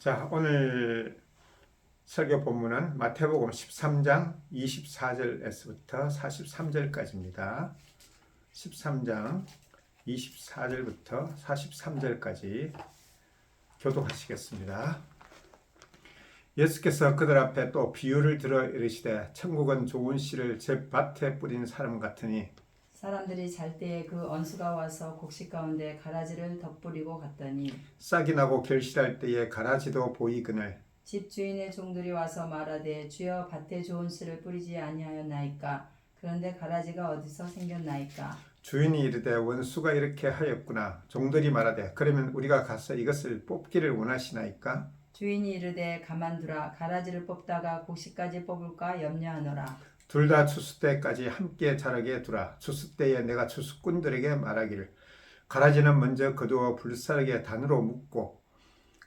자, 오늘 설교 본문은 마태복음 13장 24절에서부터 43절까지입니다. 13장 24절부터 43절까지 교독하시겠습니다. 예수께서 그들 앞에 또 비유를 들어 이르시되 천국은 좋은 씨를 제 밭에 뿌린 사람 같으니 사람들이 잘 때에 그 원수가 와서 곡식 가운데 가라지를 덧뿌리고 갔더니 싹이 나고 결실할 때에 가라지도 보이거늘 집 주인의 종들이 와서 말하되 주여 밭에 좋은 씨를 뿌리지 아니하였나이까. 그런데 가라지가 어디서 생겼나이까. 주인이 이르되 원수가 이렇게 하였구나. 종들이 말하되 그러면 우리가 가서 이것을 뽑기를 원하시나이까. 주인이 이르되 가만두라. 가라지를 뽑다가 곡식까지 뽑을까 염려하노라. 둘 다 추수 때까지 함께 자라게 두라. 추수 때에 내가 추수꾼들에게 말하기를 가라지는 먼저 거두어 불사르게 단으로 묶고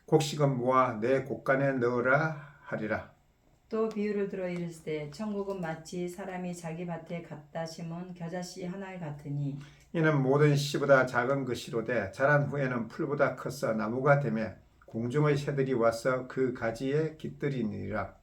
곡식은 모아 내 곡간에 넣으라 하리라. 또 비유를 들어 이르시되 천국은 마치 사람이 자기 밭에 갖다 심은 겨자씨 하나 같으니 이는 모든 씨보다 작은 것이로되 자란 후에는 풀보다 커서 나무가 되매 공중의 새들이 와서 그 가지에 깃들이니라.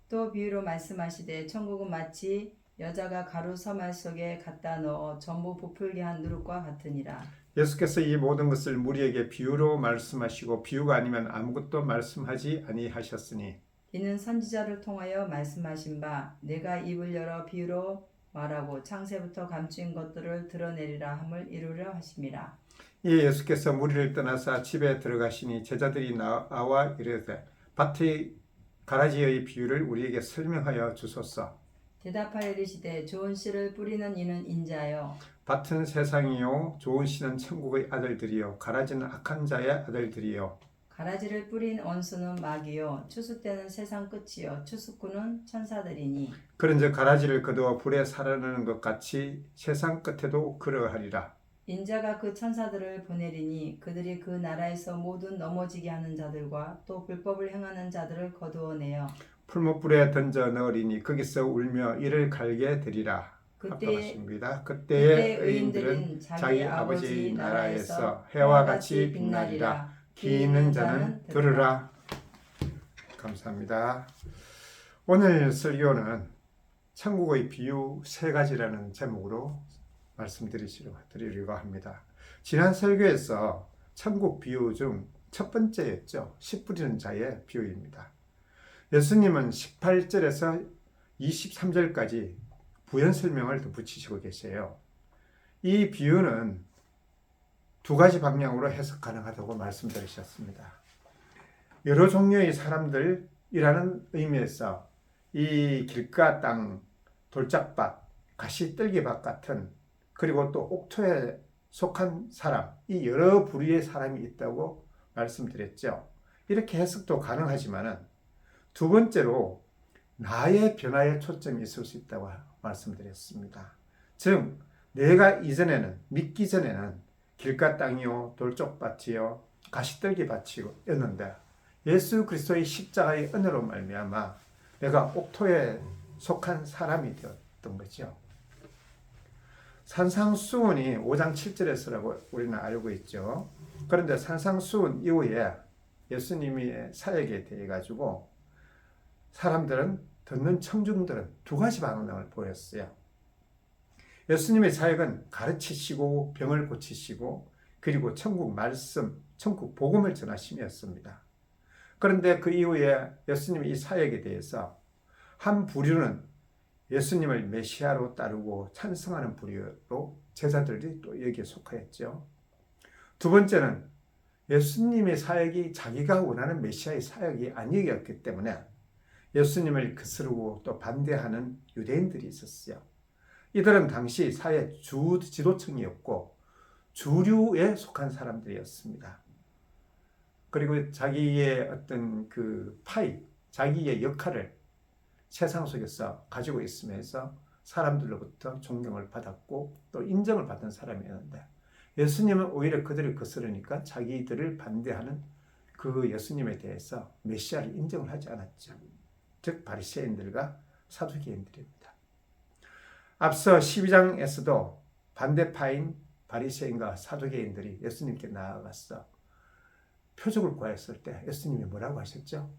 또 비유로 말씀하시되 천국은 마치 여자가 가루 서말 속에 갖다 넣어 전부 부풀게 한 누룩과 같으니라. 예수께서 이 모든 것을 무리에게 비유로 말씀하시고 비유가 아니면 아무것도 말씀하지 아니하셨으니 이는 선지자를 통하여 말씀하신 바 내가 입을 열어 비유로 말하고 창세부터 감추인 것들을 드러내리라 함을 이루려 하심이라. 이에 예수께서 무리를 떠나사 집에 들어가시니 제자들이 나와 이르되 밭의 가라지의 비유를 우리에게 설명하여 주소서. 대답하여 이르시되 좋은 씨를 뿌리는 이는 인자요 밭은 세상이요 좋은 씨는 천국의 아들들이요 가라지는 악한 자의 아들들이요 가라지를 뿌린 원수는 마귀요 추수 때는 세상 끝이요 추수꾼은 천사들이니 그런즉 가라지를 거두어 불에 살아내는 것 같이 세상 끝에도 그러하리라. 인자가 그 천사들을 보내리니 그들이 그 나라에서 모든 넘어지게 하는 자들과 또 불법을 행하는 자들을 거두어내어 풀무불에 던져 넣으리니 거기서 울며 이를 갈게 되리라. 합독하십니다. 그때의 의인들은 자기 아버지 나라에서 해와 같이 빛나리라. 귀 있는 자는 들으라. 감사합니다. 오늘 설교는 천국의 비유 세 가지라는 제목으로 말씀드리려고 합니다. 지난 설교에서 천국 비유 중 첫 번째였죠. 씨 뿌리는 자의 비유입니다. 예수님은 18절에서 23절까지 부연 설명을 덧붙이시고 계세요. 이 비유는 두 가지 방향으로 해석 가능하다고 말씀드리셨습니다. 여러 종류의 사람들이라는 의미에서 이 길가 땅, 돌짝밭, 가시떨기밭 같은 그리고 또 옥토에 속한 사람, 이 여러 부류의 사람이 있다고 말씀드렸죠. 이렇게 해석도 가능하지만은 두 번째로 나의 변화에 초점이 있을 수 있다고 말씀드렸습니다. 즉 내가 이전에는 믿기 전에는 길가 땅이요 돌쪽밭이요 가시떨기밭이었는데 예수 그리스도의 십자가의 은혜로 말미암아 내가 옥토에 속한 사람이 되었던 거죠. 산상수훈이 5장 7절에서라고 우리는 알고 있죠. 그런데 산상수훈 이후에 예수님이 사역에 대해 가지고 사람들은 듣는 청중들은 두 가지 반응을 보였어요. 예수님의 사역은 가르치시고 병을 고치시고 그리고 천국 말씀, 천국 복음을 전하심이었습니다. 그런데 그 이후에 예수님의 이 사역에 대해서 한 부류는 예수님을 메시아로 따르고 찬성하는 부류로 제자들이 또 여기에 속하였죠. 두 번째는 예수님의 사역이 자기가 원하는 메시아의 사역이 아니었기 때문에 예수님을 거스르고 또 반대하는 유대인들이 있었어요. 이들은 당시 사회 지도층이었고 주류에 속한 사람들이었습니다. 그리고 자기의 어떤 그 파이, 자기의 역할을 세상 속에서 가지고 있으면서 사람들로부터 존경을 받았고 또 인정을 받은 사람이었는데 예수님은 오히려 그들을 거스르니까 자기들을 반대하는 그 예수님에 대해서 메시아를 인정을 하지 않았죠. 즉 바리새인들과 사두개인들입니다. 앞서 표적을 구하였을 때 예수님이 뭐라고 하셨죠?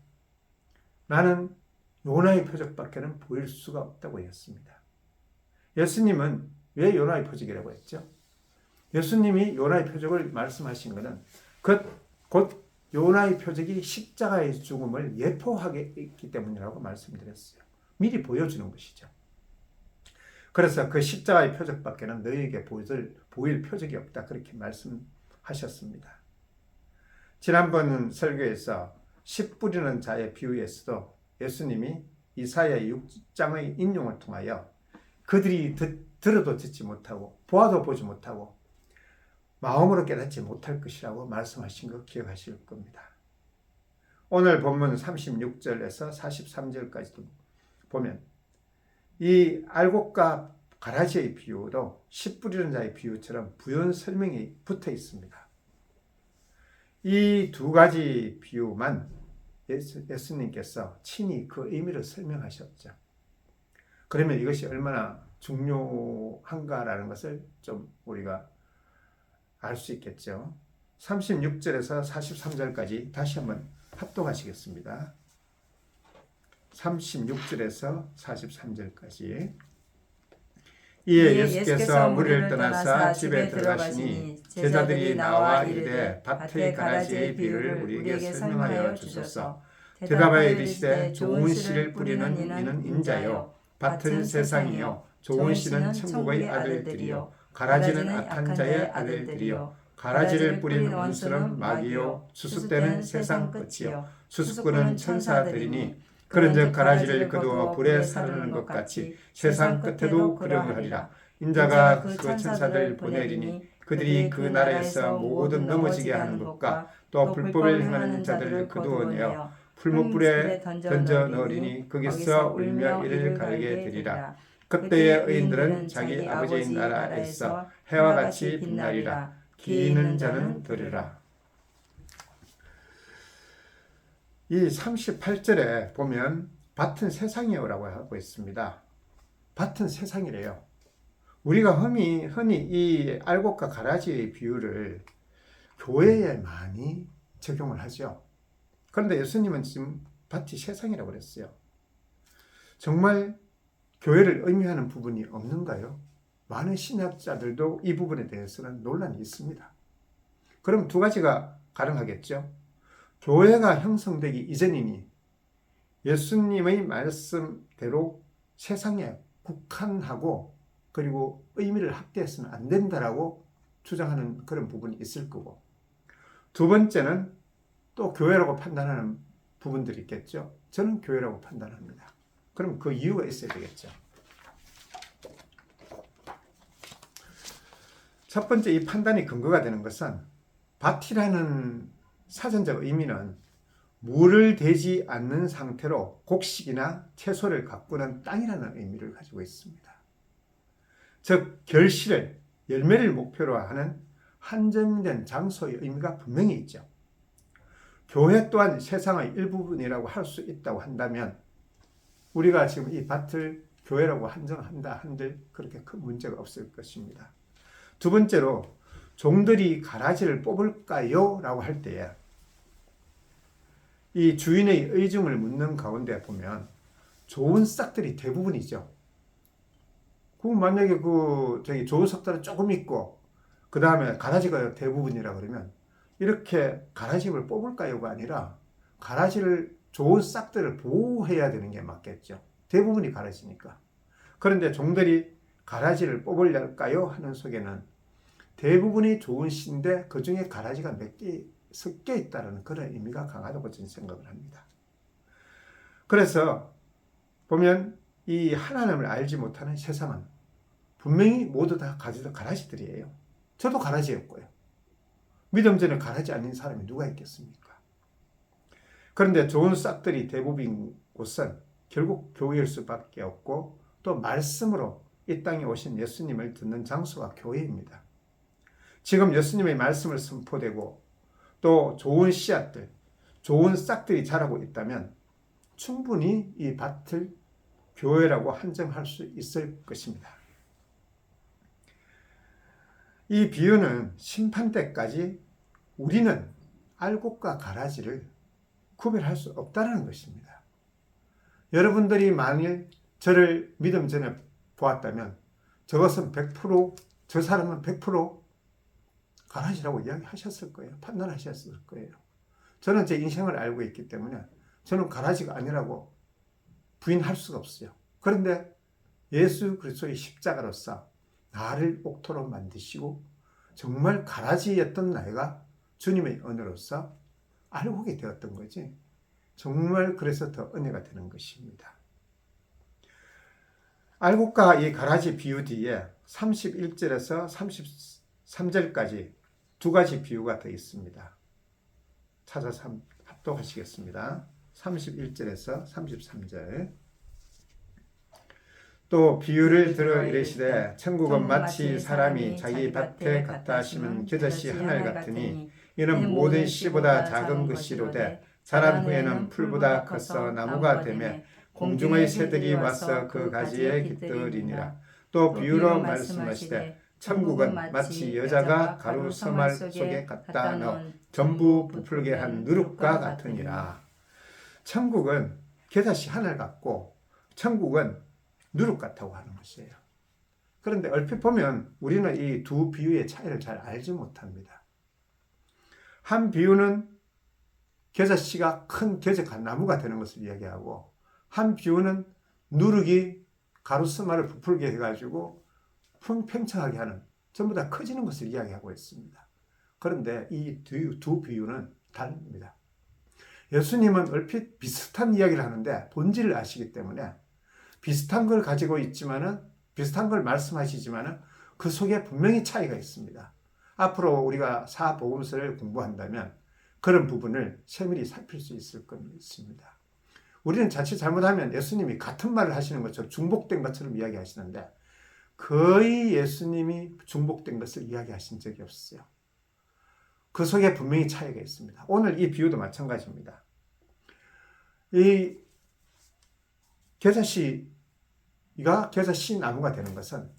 나는 요나의 표적밖에는 보일 수가 없다고 했습니다. 예수님은 왜 요나의 표적이라고 했죠? 예수님이 요나의 표적을 말씀하신 것은 곧 요나의 표적이 십자가의 죽음을 예표하게 있기 때문이라고 말씀드렸어요. 미리 보여주는 것이죠. 그래서 그 십자가의 표적밖에는 너희에게 보일 표적이 없다. 그렇게 말씀하셨습니다. 지난번 설교에서 씨 뿌리는 자의 비유에서도 예수님이 이사야 6장의 인용을 통하여 그들이 들어도 듣지 못하고 보아도 보지 못하고 마음으로 깨닫지 못할 것이라고 말씀하신 거 기억하실 겁니다. 오늘 본문 36절에서 43절까지도 보면 이 알곡과 가라지의 비유도 씨 뿌리는 자의 비유처럼 부연 설명이 붙어 있습니다. 이 두 가지 비유만 예수님께서 친히 그 의미를 설명하셨죠. 그러면 이것이 얼마나 중요한가라는 것을 좀 우리가 알 수 있겠죠. 36절에서 43절까지 다시 한번 합독하시겠습니다. 36절에서 43절까지. 이에 예수께서 무리를 떠나사 집에 들어가시니 제자들이 나와 이르되 밭의 가라지의 비유를 우리에게 설명하여 주소서. 대답하여 이르시되 좋은 씨를 뿌리는 이는 인자요 밭은 세상이요 좋은 씨는 천국의 아들들이요 가라지는 악한 자의 아들들이요 가라지를 뿌린 원수는 마귀요 수습되는 세상 끝이요 수습꾼은 천사들이니 그런즉 가라지를 거두어 불에 사르는 것 같이 세상 끝에도 그러하리라. 인자가 그 천사들 보내리니 그들이 그 나라에서 모든 넘어지게 하는 것과 또 불법을 행하는 자들을 거두어내어 풀무불에 던져 넣으리니 거기서 울며 이를 갈게 되리라. 그때의 의인들은 자기 아버지의 나라에서 해와 같이 빛나리라. 기 있는 자는 들으라. 이 38절에 보면 밭은 세상이요라고 하고 있습니다. 밭은 세상이래요. 우리가 흔히 이 알곡과 가라지의 비유를 교회에 많이 적용을 하죠. 그런데 예수님은 지금 밭이 세상이라고 그랬어요. 정말 교회를 의미하는 부분이 없는가요? 많은 신학자들도 이 부분에 대해서는 논란이 있습니다. 그럼 두 가지가 가능하겠죠. 교회가 형성되기 이전이니 예수님의 말씀대로 세상에 국한하고 그리고 의미를 확대해서는 안 된다라고 주장하는 그런 부분이 있을 거고, 두 번째는 또 교회라고 판단하는 부분들이 있겠죠. 저는 교회라고 판단합니다. 그럼 그 이유가 있어야 되겠죠. 첫 번째 이 판단이 근거가 되는 것은 밭이라는 사전적 의미는 물을 대지 않는 상태로 곡식이나 채소를 가꾸는 땅이라는 의미를 가지고 있습니다. 즉 결실을, 열매를 목표로 하는 한정된 장소의 의미가 분명히 있죠. 교회 또한 세상의 일부분이라고 할 수 있다고 한다면 우리가 지금 이 밭을 교회라고 한정한다 한들 그렇게 큰 문제가 없을 것입니다. 두 번째로 종들이 가라지를 뽑을까요? 라고 할 때에 이 주인의 의중을 묻는 가운데 보면 좋은 싹들이 대부분이죠. 만약에 좋은 싹들은 조금 있고 그 다음에 가라지가 대부분이라 그러면 이렇게 가라지를 뽑을까요가 아니라 가라지를 좋은 싹들을 보호해야 되는 게 맞겠죠. 대부분이 가라지니까. 그런데 종들이 가라지를 뽑으려까요? 하는 속에는 대부분이 좋은 씨인데 그 중에 가라지가 몇 개 섞여 있다는 그런 의미가 강하다고 저는 생각을 합니다. 그래서 보면 이 하나님을 알지 못하는 세상은 분명히 모두 다 가라지들이에요. 저도 가라지였고요. 믿음 전에 가라지 아닌 사람이 누가 있겠습니까? 그런데 좋은 싹들이 대부분인 곳은 결국 교회일 수밖에 없고 또 말씀으로 이 땅에 오신 예수님을 듣는 장소가 교회입니다. 지금 예수님의 말씀을 선포되고 또 좋은 씨앗들, 좋은 싹들이 자라고 있다면 충분히 이 밭을 교회라고 한정할 수 있을 것입니다. 이 비유는 심판 때까지 우리는 알곡과 가라지를 구별할 수 없다는 것입니다. 여러분들이 만일 저를 믿음 전에 보았다면 저것은 100%, 저 사람은 100% 가라지라고 이야기하셨을 거예요. 판단하셨을 거예요. 저는 제 인생을 알고 있기 때문에 저는 가라지가 아니라고 부인할 수가 없어요. 그런데 예수 그리스도의 십자가로서 나를 옥토로 만드시고 정말 가라지였던 나이가 주님의 은혜로서 알고게 되었던 거지. 정말 그래서 더 은혜가 되는 것입니다. 알곡과 이 가라지 비유 뒤에 31절에서 33절까지 두 가지 비유가 더 있습니다. 찾아서 합독하시겠습니다. 31절에서 33절. 또 비유를 들어 이르시되 천국은 마치 사람이 자기 밭에 갖다 심은 겨자씨 하늘 같으니 이는 모든 씨보다 작은 것이로되 자란 후에는 풀보다 커서 나무가 되며 공중의 새들이 와서 그 가지에 깃들이니라. 또 비유로 말씀하시되 천국은 마치 여자가 가루 서말 속에 갖다 넣어 전부 부풀게 한 누룩과 같으니라. 천국은 겨자씨 하늘 같고 천국은 누룩 같다고 하는 것이에요. 그런데 얼핏 보면 우리는 이 두 비유의 차이를 잘 알지 못합니다. 한 비유는 겨자씨가 큰 겨자간 나무가 되는 것을 이야기하고, 한 비유는 누룩이 가루스마를 부풀게 해가지고 팽창하게 하는, 전부 다 커지는 것을 이야기하고 있습니다. 그런데 이 두 비유는 다릅니다. 예수님은 얼핏 비슷한 이야기를 하는데 본질을 아시기 때문에 비슷한 걸 가지고 있지만은, 비슷한 걸 말씀하시지만은 그 속에 분명히 차이가 있습니다. 앞으로 우리가 사복음서를 공부한다면 그런 부분을 세밀히 살필 수 있을 것입니다. 우리는 자칫 잘못하면 예수님이 같은 말을 하시는 것처럼 중복된 것처럼 이야기하시는데 거의 예수님이 중복된 것을 이야기하신 적이 없어요. 그 속에 분명히 차이가 있습니다. 오늘 이 비유도 마찬가지입니다. 이 겨자씨 나무가 되는 것은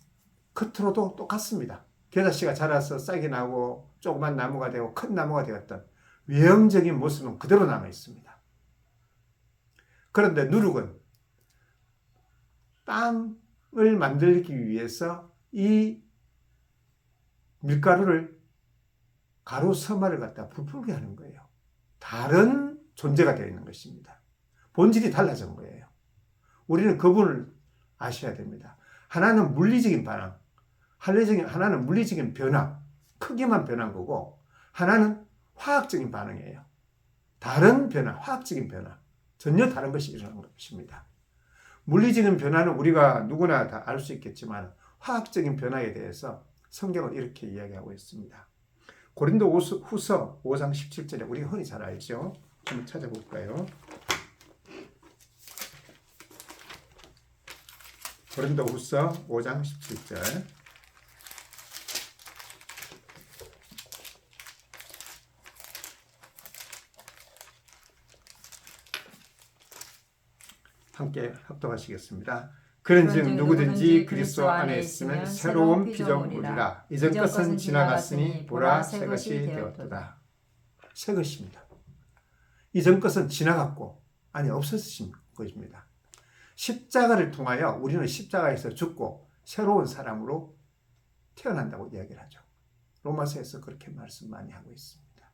겉으로도 똑같습니다. 겨자씨가 자라서 싹이 나고 조그만 나무가 되고 큰 나무가 되었던 외형적인 모습은 그대로 남아 있습니다. 그런데 누룩은 빵을 만들기 위해서 이 밀가루를 가루 서말을 갖다 부풀게 하는 거예요. 다른 존재가 되어 있는 것입니다. 본질이 달라진 거예요. 우리는 그분을 아셔야 됩니다. 하나는 물리적인 반응, 하나는 물리적인 변화, 크기만 변한 거고, 하나는 화학적인 반응이에요. 다른 변화, 화학적인 변화, 전혀 다른 것이 일어나는 것입니다. 물리적인 변화는 우리가 누구나 다 알 수 있겠지만 화학적인 변화에 대해서 성경은 이렇게 이야기하고 있습니다. 고린도 후서 5장 17절에 우리가 흔히 잘 알죠. 한번 찾아볼까요? 고린도 후서 5장 17절. 함께 합독하시겠습니다. 그런즉 누구든지 그리스도 안에 있으면 새로운 피조물이라. 이전 것은 지나갔으니 보라 새 것이 되었도다. 새 것입니다. 이전 것은 지나갔고 아니 없어진 것입니다. 십자가를 통하여 우리는 십자가에서 죽고 새로운 사람으로 태어난다고 이야기를 하죠. 로마서에서 그렇게 말씀 많이 하고 있습니다.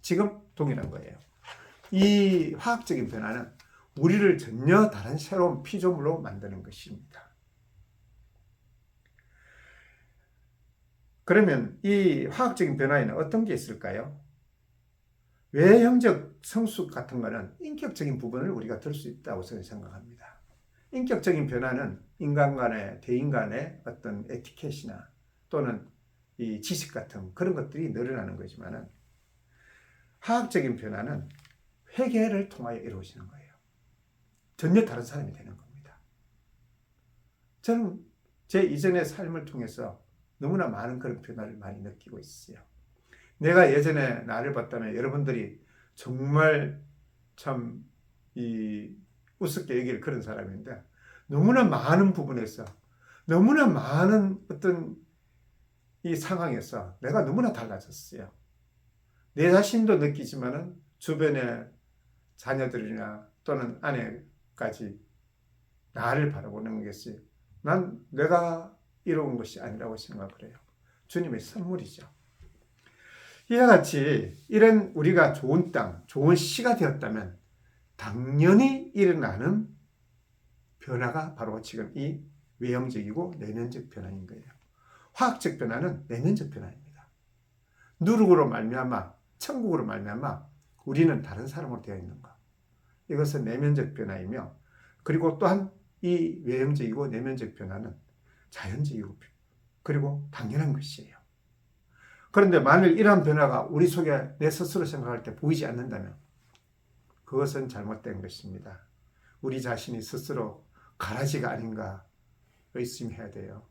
지금 동일한 거예요. 이 화학적인 변화는 우리를 전혀 다른 새로운 피조물로 만드는 것입니다. 그러면 이 화학적인 변화에는 어떤 게 있을까요? 외형적 성숙 같은 거는 인격적인 부분을 우리가 들 수 있다고 저는 생각합니다. 인격적인 변화는 인간 간의, 대인 간의 어떤 에티켓이나 또는 이 지식 같은 그런 것들이 늘어나는 거지만은 화학적인 변화는 회개를 통하여 이루어지는 거예요. 전혀 다른 사람이 되는 겁니다. 저는 제 이전의 삶을 통해서 너무나 많은 그런 변화를 많이 느끼고 있어요. 내가 예전에 나를 봤다면 여러분들이 정말 참 우습게 얘기를 그런 사람인데 너무나 많은 부분에서 너무나 많은 어떤 이 상황에서 내가 너무나 달라졌어요. 내 자신도 느끼지만은 주변의 자녀들이나 또는 아내까지 나를 바라보는 것이 난 내가 이루은 것이 아니라고 생각을 해요. 주님의 선물이죠. 이와 같이 이런 우리가 좋은 땅, 좋은 씨가 되었다면 당연히 일어나는 변화가 바로 지금 이 외형적이고 내면적 변화인 거예요. 화학적 변화는 내면적 변화입니다. 누룩으로 말미암아 천국으로 말미암아 우리는 다른 사람으로 되어 있는 것. 이것은 내면적 변화이며 그리고 또한 이 외형적이고 내면적 변화는 자연적이고 그리고 당연한 것이에요. 그런데 만일 이러한 변화가 우리 속에 내 스스로 생각할 때 보이지 않는다면 그것은 잘못된 것입니다. 우리 자신이 스스로 가라지가 아닌가 의심해야 돼요.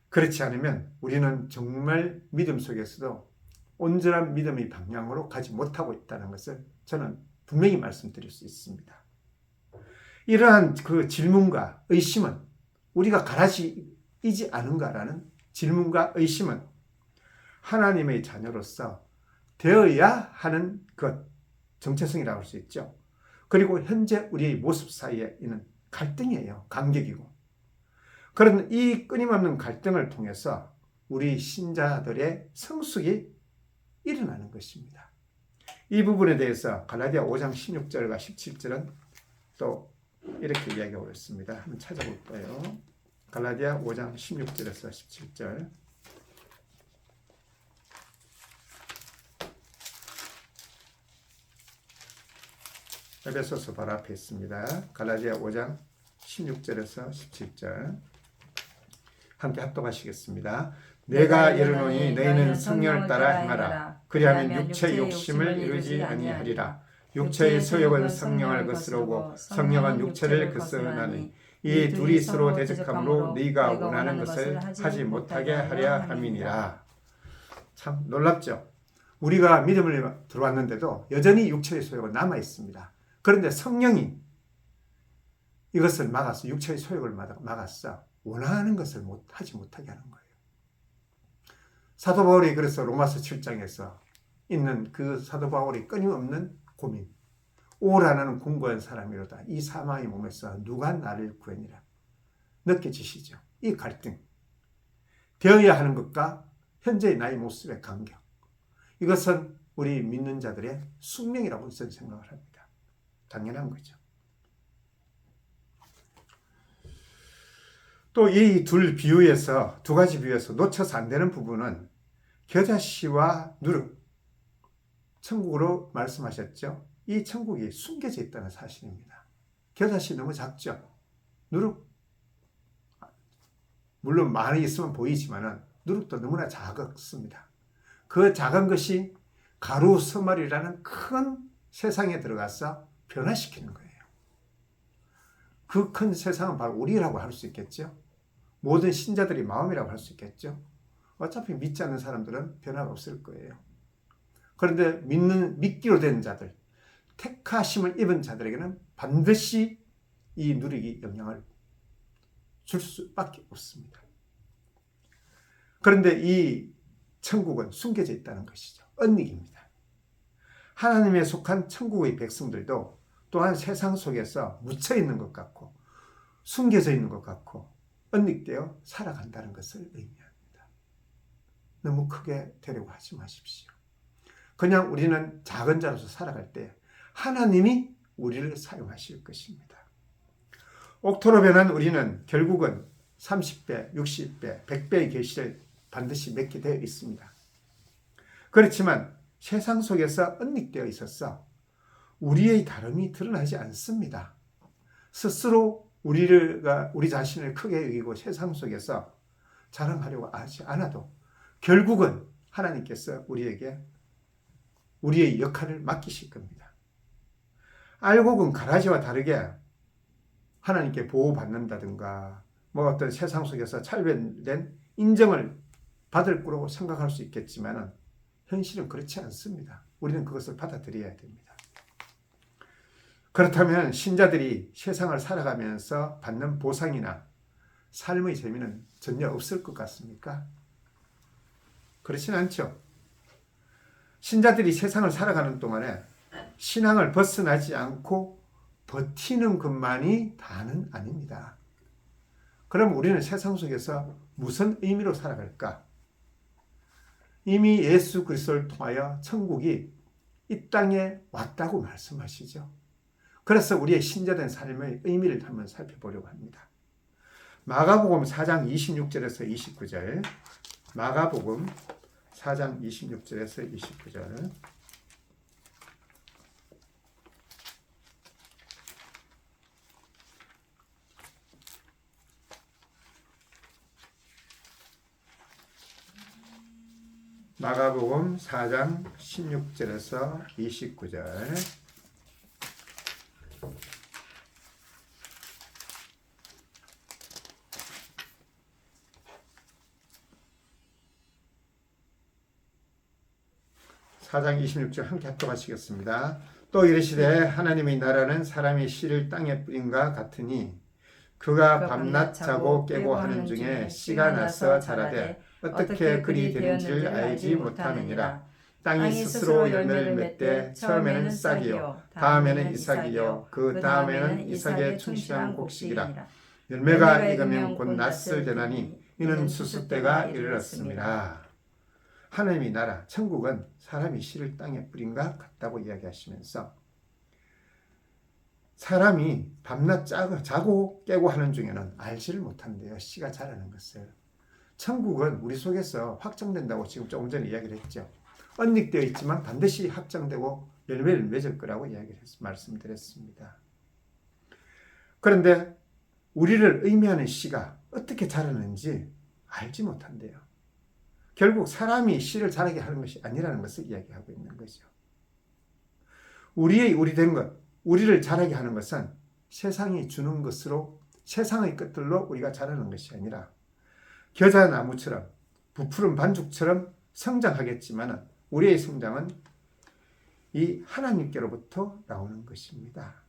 그렇지 않으면 우리는 정말 믿음 속에서도 온전한 믿음의 방향으로 가지 못하고 있다는 것을 저는 분명히 말씀드릴 수 있습니다. 이러한 그 질문과 의심은 우리가 가라지이지 않은가라는 질문과 의심은 하나님의 자녀로서 되어야 하는 것, 정체성이라고 할 수 있죠. 그리고 현재 우리의 모습 사이에 있는 갈등이에요. 간격이고. 그런 이 끊임없는 갈등을 통해서 우리 신자들의 성숙이 일어나는 것입니다. 이 부분에 대해서 갈라디아 5장 16절과 17절은 또 이렇게 이야기하고 있습니다. 한번 찾아볼까요? 갈라디아 5장 16절에서 17절. 에베소서 바로 앞에 있습니다. 갈라디아 5장 16절에서 17절. 함께 합독하시겠습니다. 내가 이르노니 너희는 성령을 따라 행하라. 그리하면 육체의 욕심을 이루지 아니하리라. 육체의 소욕은 성령을 거스르고 성령은 육체를 거스르나니 이 둘이 서로 대적함으로 네가 원하는 것을 하지 못하게 하려 함이니라. 참 놀랍죠? 우리가 믿음을 들어왔는데도 여전히 육체의 소욕은 남아 있습니다. 그런데 성령이 이것을 막아서 육체의 소욕을 막았어. 원하는 것을 하지 못하게 하는 거예요. 사도 바울이 그래서 로마서 7장에서 있는 그 사도 바울이 끊임없는 고민. 오라는 궁고한 사람이로다. 이 사망의 몸에서 누가 나를 구하니라. 느껴지시죠? 이 갈등. 되어야 하는 것과 현재의 나의 모습의 간격. 이것은 우리 믿는 자들의 숙명이라고 저는 생각을 합니다. 당연한 거죠. 또 이 둘 비유에서 두 가지 비유에서 놓쳐서 안 되는 부분은 겨자씨와 누룩, 천국으로 말씀하셨죠. 이 천국이 숨겨져 있다는 사실입니다. 겨자씨 너무 작죠. 누룩 물론 많이 있으면 보이지만 누룩도 너무나 작습니다. 그 작은 것이 가루 서말이라는 큰 세상에 들어가서 변화시키는 거예요. 그 큰 세상은 바로 우리라고 할 수 있겠죠. 모든 신자들의 마음이라고 할 수 있겠죠. 어차피 믿지 않는 사람들은 변화가 없을 거예요. 그런데 믿기로 된 자들, 택하심을 입은 자들에게는 반드시 이 누룩이 영향을 줄 수밖에 없습니다. 그런데 이 천국은 숨겨져 있다는 것이죠. 언닉입니다. 하나님에 속한 천국의 백성들도 또한 세상 속에서 묻혀 있는 것 같고 숨겨져 있는 것 같고 언닉되어 살아간다는 것을 의미합니다. 너무 크게 되려고 하지 마십시오. 그냥 우리는 작은 자로서 살아갈 때 하나님이 우리를 사용하실 것입니다. 옥토로 변한 우리는 결국은 30배, 60배, 100배의 계시를 반드시 맺게 되어 있습니다. 그렇지만 세상 속에서 언닉되어 있어서 우리의 다름이 드러나지 않습니다. 스스로 우리 자신을 크게 여기고 세상 속에서 자랑하려고 하지 않아도 결국은 하나님께서 우리에게 우리의 역할을 맡기실 겁니다. 알곡은 가라지와 다르게 하나님께 보호받는다든가 어떤 세상 속에서 차별된 인정을 받을 거라고 생각할 수 있겠지만 현실은 그렇지 않습니다. 우리는 그것을 받아들여야 됩니다. 그렇다면 신자들이 세상을 살아가면서 받는 보상이나 삶의 재미는 전혀 없을 것 같습니까? 그렇진 않죠. 신자들이 세상을 살아가는 동안에 신앙을 벗어나지 않고 버티는 것만이 다는 아닙니다. 그럼 우리는 세상 속에서 무슨 의미로 살아갈까? 이미 예수 그리스도를 통하여 천국이 이 땅에 왔다고 말씀하시죠. 그래서 우리의 신자된 삶의 의미를 한번 살펴보려고 합니다. 마가복음 4장 26절에서 29절, 마가복음 4장 26절에서 29절. 마가복음 4장 16절에서 29절. (4장 26절) 함께 합독하시겠습니다. 또 이르시되 하나님의 나라는 사람이 씨를 땅에 뿌린과 같으니 그가 밤낮 자고 깨고 하는 중에 씨가 나서 자라되 어떻게 그리 되는지를 알지 못하느니라. 땅이 스스로 열매를 맺되 처음에는 싹이요 다음에는 이삭이요 그 다음에는 이삭의 충실한 곡식이라. 열매가 익으면 곧 낫을 되나니 이는 수수 때가 이르렀습니다. 하나님의 나라, 천국은 사람이 씨를 땅에 뿌린과 같다고 이야기하시면서 사람이 밤낮 자고 깨고 하는 중에는 알지를 못한대요. 씨가 자라는 것을. 천국은 우리 속에서 확정된다고 지금 조금 전에 이야기를 했죠. 언닉되어 있지만 반드시 확정되고 열매를 맺을 거라고 말씀드렸습니다. 그런데 우리를 의미하는 씨가 어떻게 자라는지 알지 못한대요. 결국 사람이 씨를 자라게 하는 것이 아니라는 것을 이야기하고 있는 거죠. 우리 된 것, 우리를 자라게 하는 것은 세상이 주는 것으로 세상의 것들로 우리가 자라는 것이 아니라 겨자나무처럼 부푸른 반죽처럼 성장하겠지만 우리의 성장은 이 하나님께로부터 나오는 것입니다.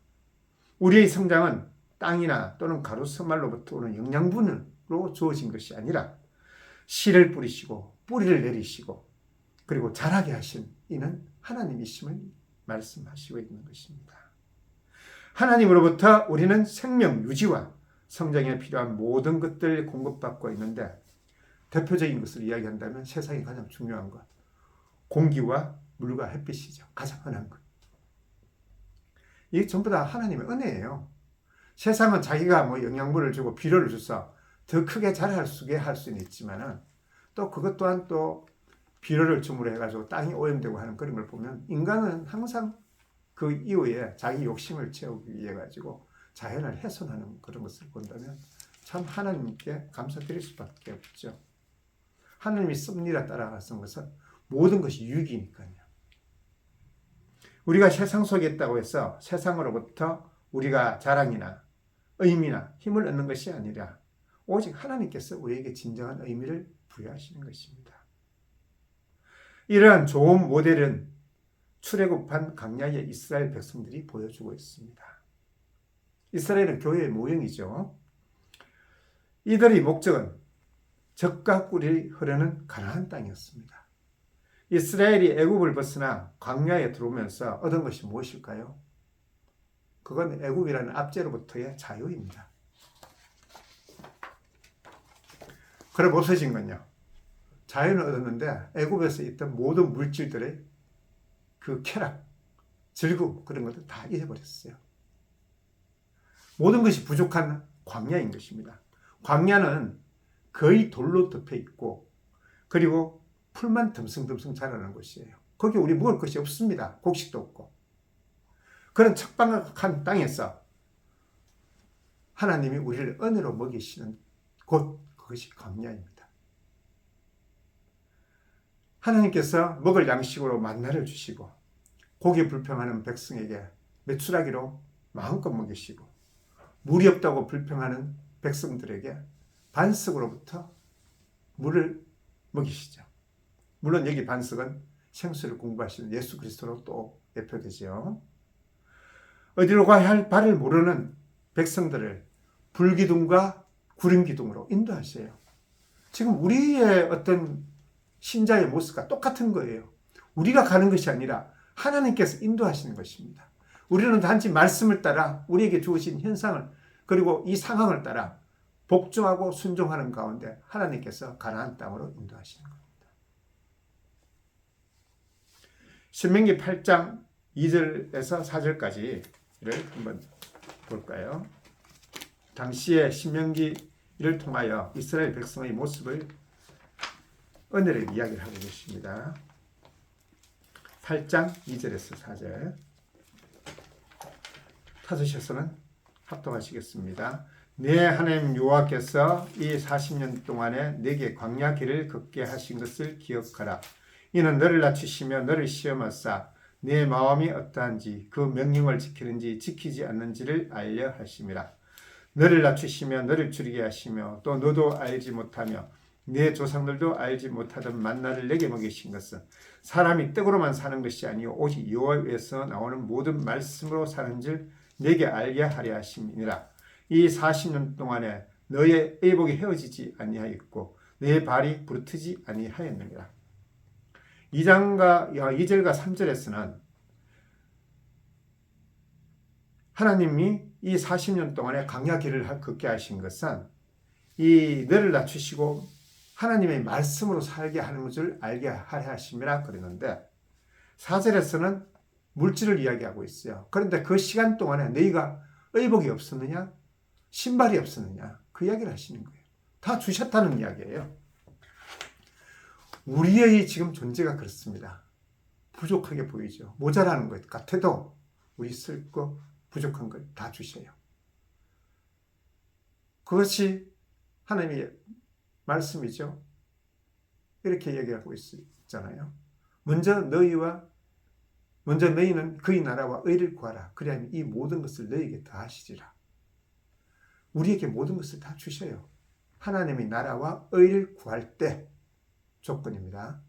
우리의 성장은 땅이나 또는 가루 서말로부터 오는 영양분으로 주어진 것이 아니라 씨를 뿌리시고 뿌리를 내리시고 그리고 자라게 하신 이는 하나님이심을 말씀하시고 있는 것입니다. 하나님으로부터 우리는 생명 유지와 성장에 필요한 모든 것들 공급받고 있는데 대표적인 것을 이야기한다면 세상에 가장 중요한 것, 공기와 물과 햇빛이죠. 가장 흔한 것. 이게 전부 다 하나님의 은혜예요. 세상은 자기가 영양분을 주고 비료를 줘서 더 크게 자라게 할 수는 있지만 또 그것 또한 또 비료를 줌으로 해가지고 땅이 오염되고 하는 그런 걸 보면 인간은 항상 그 이후에 자기 욕심을 채우기 위해 가지고 자연을 훼손하는 그런 것을 본다면 참 하나님께 감사드릴 수밖에 없죠. 하나님이 섭리라 따라가는 것은 모든 것이 유익이니까요. 우리가 세상 속에 있다고 해서 세상으로부터 우리가 자랑이나 의미나 힘을 얻는 것이 아니라 오직 하나님께서 우리에게 진정한 의미를 부여하시는 것입니다. 이러한 좋은 모델은 출애굽한 광야의 이스라엘 백성들이 보여주고 있습니다. 이스라엘은 교회의 모형이죠. 이들의 목적은 젖과 꿀이 흐르는 가나안 땅이었습니다. 이스라엘이 애굽을 벗어나 광야에 들어오면서 얻은 것이 무엇일까요? 그건 애굽이라는 압제로부터의 자유입니다. 그럼 없어진 건요. 자유는 얻었는데 애굽에서 있던 모든 물질들의 그 쾌락, 즐거움 그런 것들 다 잊어버렸어요. 모든 것이 부족한 광야인 것입니다. 광야는 거의 돌로 덮여 있고 그리고 풀만 듬성듬성 자라는 곳이에요. 거기 우리 먹을 것이 없습니다. 곡식도 없고. 그런 척박한 땅에서 하나님이 우리를 은혜로 먹이시는 곳, 그것이 광야입니다. 하나님께서 먹을 양식으로 만나를 주시고 고기 불평하는 백성에게 메추라기로 마음껏 먹이시고 물이 없다고 불평하는 백성들에게 반석으로부터 물을 먹이시죠. 물론 여기 반석은 생수를 공부하시는 예수 그리스도로 또 대표되죠. 어디로 가야 할 발을 모르는 백성들을 불기둥과 구름기둥으로 인도하셔요. 지금 우리의 어떤 신자의 모습과 똑같은 거예요. 우리가 가는 것이 아니라 하나님께서 인도하시는 것입니다. 우리는 단지 말씀을 따라 우리에게 주어진 현상을 그리고 이 상황을 따라 복종하고 순종하는 가운데 하나님께서 가나안 땅으로 인도하시는 겁니다. 신명기 8장 2절에서 4절까지를 한번 볼까요? 당시에 신명기를 통하여 이스라엘 백성의 모습을 은혜를 이야기를 하고 계십니다. 8장 2절에서 4절 찾으셔서는 합독하시겠습니다. 내 하나님 여호와께서 이 40년 동안에 내게 광야 길을 걷게 하신 것을 기억하라. 이는 너를 낮추시며 너를 시험하사 내 마음이 어떠한지 그 명령을 지키는지 지키지 않는지를 알려 하심이라. 너를 낮추시며 너를 줄이게 하시며 또 너도 알지 못하며 내 조상들도 알지 못하던 만나를 내게 먹이신 것은 사람이 떡으로만 사는 것이 아니요 오직 여호와에서 나오는 모든 말씀으로 사는 줄 내게 알게 하려 하심이니라. 이 40년 동안에 너의 의복이 헤어지지 아니하였고 내 발이 부르트지 아니하였느니라. 2절과 3절에서는 하나님이 이 40년 동안에 광야 길을 걷게 하신 것은 이 너를 낮추시고 하나님의 말씀으로 살게 하는 것을 알게 하려 하심이라 그러는데 4절에서는 물질을 이야기하고 있어요. 그런데 그 시간 동안에 너희가 의복이 없었느냐? 신발이 없었느냐? 그 이야기를 하시는 거예요. 다 주셨다는 이야기예요. 우리의 지금 존재가 그렇습니다. 부족하게 보이죠. 모자라는 것 같아도 우리 쓸 거 부족한 걸 다 주셔요. 그것이 하나님의 말씀이죠. 이렇게 얘기하고 있잖아요. 먼저 너희는 그의 나라와 의를 구하라. 그리하면 이 모든 것을 너희에게 다 하시리라. 우리에게 모든 것을 다 주셔요. 하나님의 나라와 의를 구할 때 조건입니다.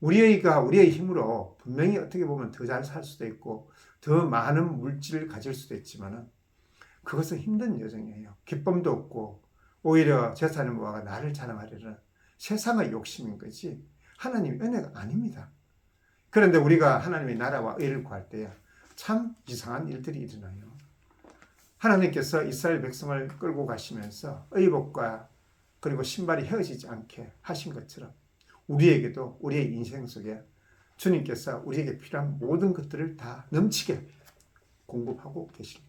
우리의 힘으로 분명히 어떻게 보면 더 잘 살 수도 있고 더 많은 물질을 가질 수도 있지만 그것은 힘든 여정이에요. 기쁨도 없고 오히려 재산을 모아가 나를 자랑하려는 세상의 욕심인 거지 하나님의 은혜가 아닙니다. 그런데 우리가 하나님의 나라와 의를 구할 때 참 이상한 일들이 일어나요. 하나님께서 이스라엘 백성을 끌고 가시면서 의복과 그리고 신발이 헤어지지 않게 하신 것처럼 우리에게도 우리의 인생 속에 주님께서 우리에게 필요한 모든 것들을 다 넘치게 공급하고 계실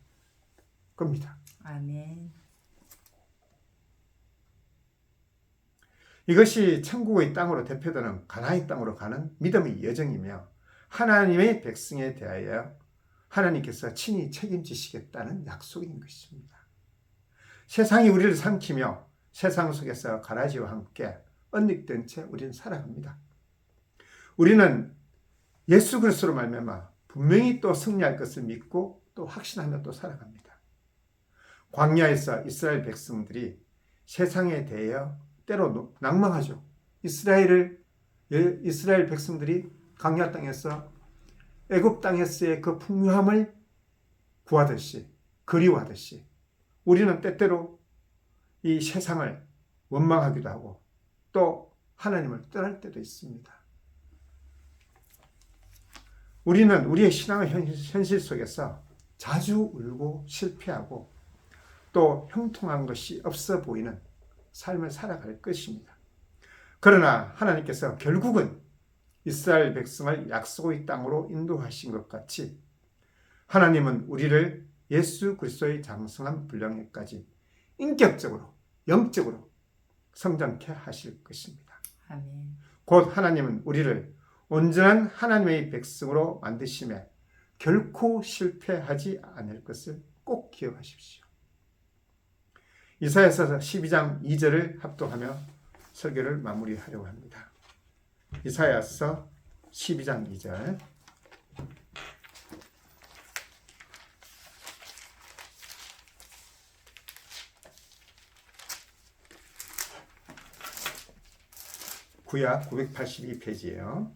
겁니다. 아멘. 이것이 천국의 땅으로 대표되는 가나안의 땅으로 가는 믿음의 여정이며 하나님의 백성에 대하여 하나님께서 친히 책임지시겠다는 약속인 것입니다. 세상이 우리를 삼키며 세상 속에서 가라지와 함께 언닉된 채 우리는 살아갑니다. 우리는 예수 그리스도로 말미암아 분명히 또 승리할 것을 믿고 또 확신하며 또 살아갑니다. 광야에서 이스라엘 백성들이 세상에 대하여 때로 낭망하죠. 이스라엘 백성들이 광야 땅에서 애굽 땅에서의 그 풍요함을 구하듯이 그리워하듯이 우리는 때때로 이 세상을 원망하기도 하고 또 하나님을 떠날 때도 있습니다. 우리는 우리의 신앙의 현실 속에서 자주 울고 실패하고 또 형통한 것이 없어 보이는 삶을 살아갈 것입니다. 그러나 하나님께서 결국은 이스라엘 백성을 약속의 땅으로 인도하신 것 같이 하나님은 우리를 예수 그리스도의 장성한 분량에까지 인격적으로 영적으로 성장케 하실 것입니다. 아멘. 곧 하나님은 우리를 온전한 하나님의 백성으로 만드심에 결코 실패하지 않을 것을 꼭 기억하십시오. 이사야서 12장 2절을 합독하며 설교를 마무리하려고 합니다. 이사야서 12장 2절 구약 982페이지예요.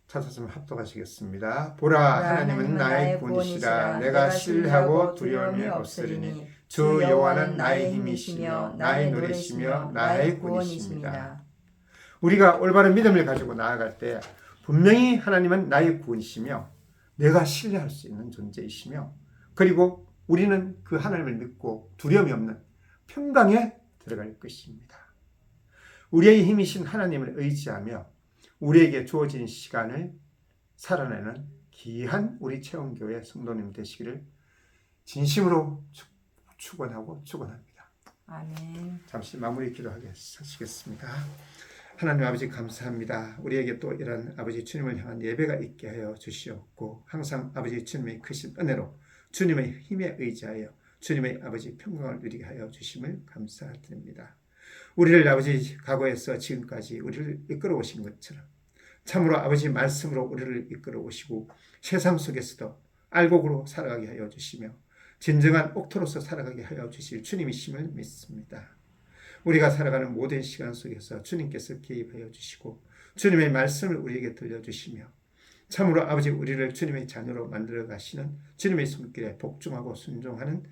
찾았으면 합독하시겠습니다. 보라, 하나님은 나의 구원이시라. 내가 신뢰하고 두려움이 없으리니 주 여호와는 나의 힘이시며 나의 노래시며 나의 구원이십니다. 우리가 올바른 믿음을 가지고 나아갈 때 분명히 하나님은 나의 구원이시며 내가 신뢰할 수 있는 존재이시며 그리고 우리는 그 하나님을 믿고 두려움이 없는 평강에 들어갈 것입니다. 우리의 힘이신 하나님을 의지하며 우리에게 주어진 시간을 살아내는 귀한 우리 채원교회 성도님 되시기를 진심으로 축원하고 축원합니다. 아멘. 잠시 마무리 기도하시겠습니다. 하나님 아버지 감사합니다. 우리에게 또 이런 아버지 주님을 향한 예배가 있게 하여 주시옵고 항상 아버지 주님의 크신 은혜로 주님의 힘에 의지하여 주님의 아버지 평강을 누리게 하여 주심을 감사드립니다. 우리를 아버지 과거에서 지금까지 우리를 이끌어 오신 것처럼 참으로 아버지 말씀으로 우리를 이끌어 오시고 세상 속에서도 알곡으로 살아가게 하여 주시며 진정한 옥토로서 살아가게 하여 주실 주님이심을 믿습니다. 우리가 살아가는 모든 시간 속에서 주님께서 개입하여 주시고 주님의 말씀을 우리에게 들려주시며 참으로 아버지 우리를 주님의 자녀로 만들어 가시는 주님의 손길에 복종하고 순종하는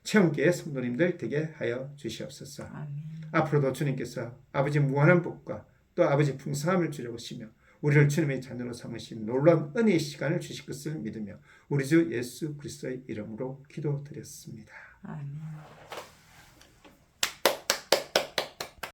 체험계의 성도님들 되게 하여 주시옵소서. 아멘. 앞으로도 주님께서 아버지 무한한 복과 또 아버지 풍성함을 주려오시며 우리를 주님의 자녀로 삼으신 놀라운 은혜의 시간을 주실 것을 믿으며 우리 주 예수 그리스도의 이름으로 기도드렸습니다. 아멘.